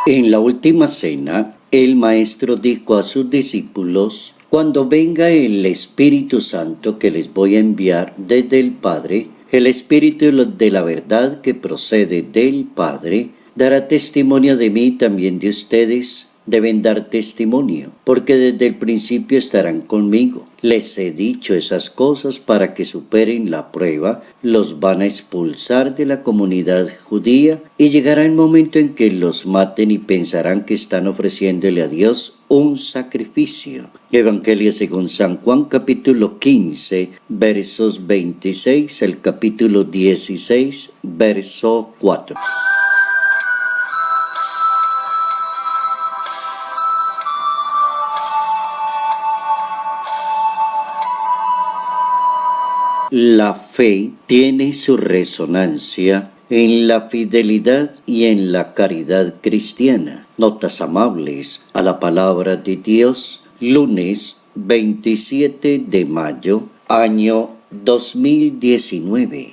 En la última cena, el Maestro dijo a sus discípulos: cuando venga el Espíritu Santo que les voy a enviar desde el Padre, el Espíritu de la verdad que procede del Padre, dará testimonio de mí, también de ustedes deben dar testimonio, porque desde el principio estarán conmigo. Les he dicho esas cosas para que superen la prueba. Los van a expulsar de la comunidad judía y llegará el momento en que los maten y pensarán que están ofreciéndole a Dios un sacrificio. Evangelio según San Juan, capítulo 15, versos 26 al capítulo 16, verso 4. La fe tiene su resonancia en la fidelidad y en la caridad cristiana. Notas amables a la palabra de Dios, lunes 27 de mayo, año 2019.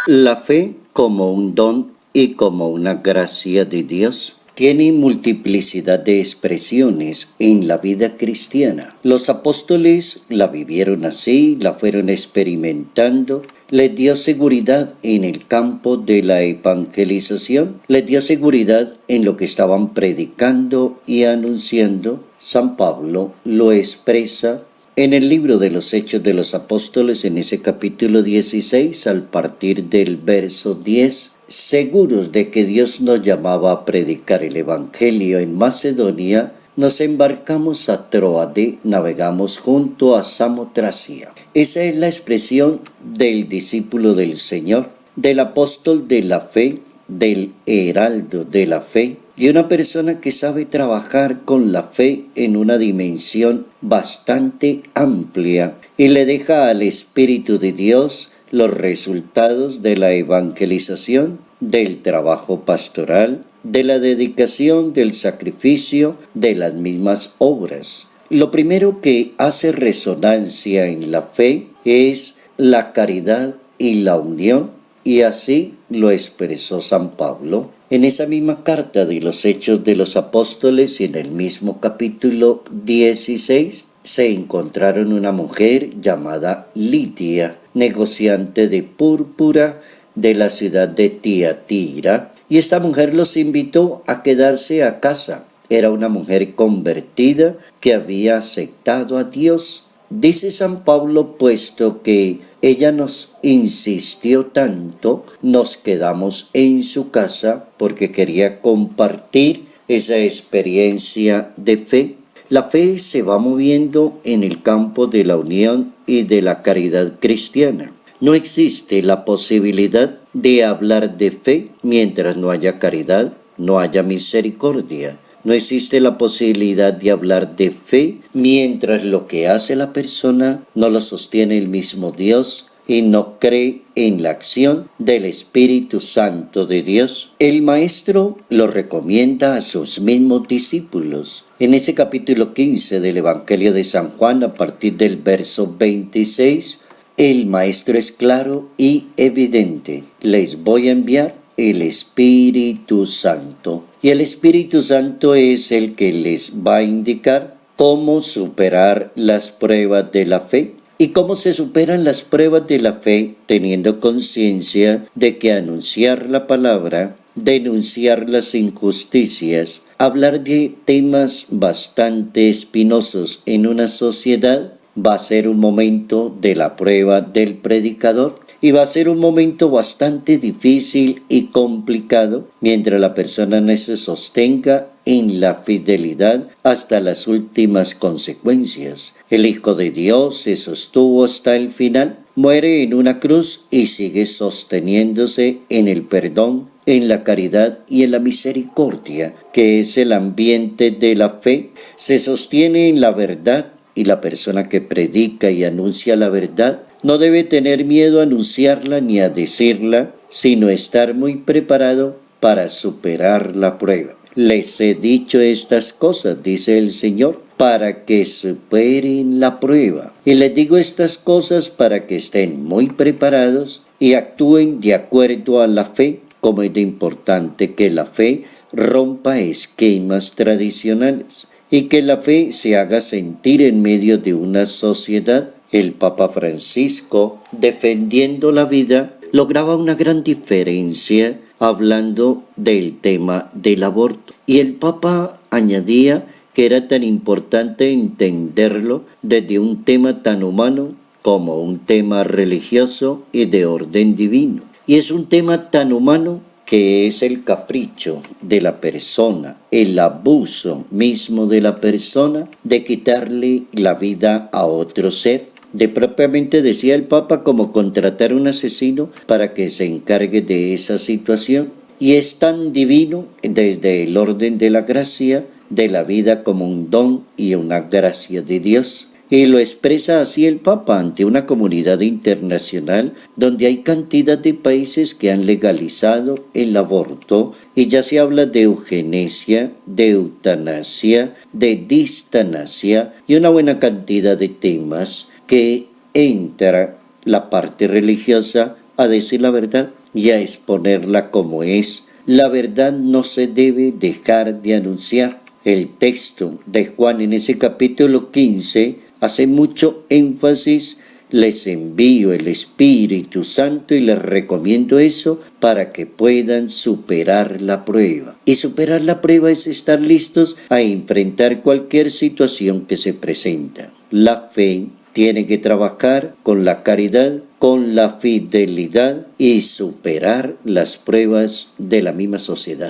La fe como un don y como una gracia de Dios tiene multiplicidad de expresiones en la vida cristiana. Los apóstoles la vivieron así, la fueron experimentando. Les dio seguridad en el campo de la evangelización, les dio seguridad en lo que estaban predicando y anunciando. San Pablo lo expresa en el libro de los Hechos de los Apóstoles, en ese capítulo 16, al partir del verso 10, seguros de que Dios nos llamaba a predicar el Evangelio en Macedonia, nos embarcamos a Tróade, navegamos junto a Samotracia. Esa es la expresión del discípulo del Señor, del apóstol de la fe, del heraldo de la fe, de una persona que sabe trabajar con la fe en una dimensión bastante amplia y le deja al Espíritu de Dios los resultados de la evangelización, del trabajo pastoral, de la dedicación, del sacrificio, de las mismas obras. Lo primero que hace resonancia en la fe es la caridad y la unión, y así lo expresó San Pablo en esa misma carta de los Hechos de los Apóstoles. Y en el mismo capítulo 16 se encontraron una mujer llamada Lidia, negociante de púrpura de la ciudad de Tiatira, y esta mujer los invitó a quedarse a casa. Era una mujer convertida que había aceptado a Dios. Dice San Pablo, puesto que ella nos insistió tanto, nos quedamos en su casa porque quería compartir esa experiencia de fe. La fe se va moviendo en el campo de la unión y de la caridad cristiana. No existe la posibilidad de hablar de fe mientras no haya caridad, no haya misericordia. No existe la posibilidad de hablar de fe mientras lo que hace la persona no lo sostiene el mismo Dios y no cree en la acción del Espíritu Santo de Dios. El Maestro lo recomienda a sus mismos discípulos. En ese capítulo 15 del Evangelio de San Juan, a partir del verso 26, el Maestro es claro y evidente: les voy a enviar el Espíritu Santo. Y el Espíritu Santo es el que les va a indicar cómo superar las pruebas de la fe. ¿Y cómo se superan las pruebas de la fe? Teniendo conciencia de que anunciar la palabra, denunciar las injusticias, hablar de temas bastante espinosos en una sociedad, va a ser un momento de la prueba del predicador. Y va a ser un momento bastante difícil y complicado mientras la persona no se sostenga en la fidelidad hasta las últimas consecuencias. El Hijo de Dios se sostuvo hasta el final, muere en una cruz y sigue sosteniéndose en el perdón, en la caridad y en la misericordia, que es el ambiente de la fe. Se sostiene en la verdad, y la persona que predica y anuncia la verdad no debe tener miedo a anunciarla ni a decirla, sino estar muy preparado para superar la prueba. Les he dicho estas cosas, dice el Señor, para que superen la prueba. Y les digo estas cosas para que estén muy preparados y actúen de acuerdo a la fe, como es de importante que la fe rompa esquemas tradicionales y que la fe se haga sentir en medio de una sociedad. El Papa Francisco, defendiendo la vida, lograba una gran diferencia hablando del tema del aborto. Y el Papa añadía que era tan importante entenderlo desde un tema tan humano como un tema religioso y de orden divino. Y es un tema tan humano que es el capricho de la persona, el abuso mismo de la persona de quitarle la vida a otro ser. De propiamente, decía el Papa, como contratar a un asesino para que se encargue de esa situación. Y es tan divino desde el orden de la gracia, de la vida como un don y una gracia de Dios. Y lo expresa así el Papa ante una comunidad internacional donde hay cantidad de países que han legalizado el aborto y ya se habla de eugenesia, de eutanasia, de distanasia y una buena cantidad de temas que entra la parte religiosa a decir la verdad y a exponerla como es. La verdad no se debe dejar de anunciar. El texto de Juan en ese capítulo 15 hace mucho énfasis: les envío el Espíritu Santo y les recomiendo eso para que puedan superar la prueba. Y superar la prueba es estar listos a enfrentar cualquier situación que se presenta. La fe tiene que trabajar con la caridad, con la fidelidad y superar las pruebas de la misma sociedad.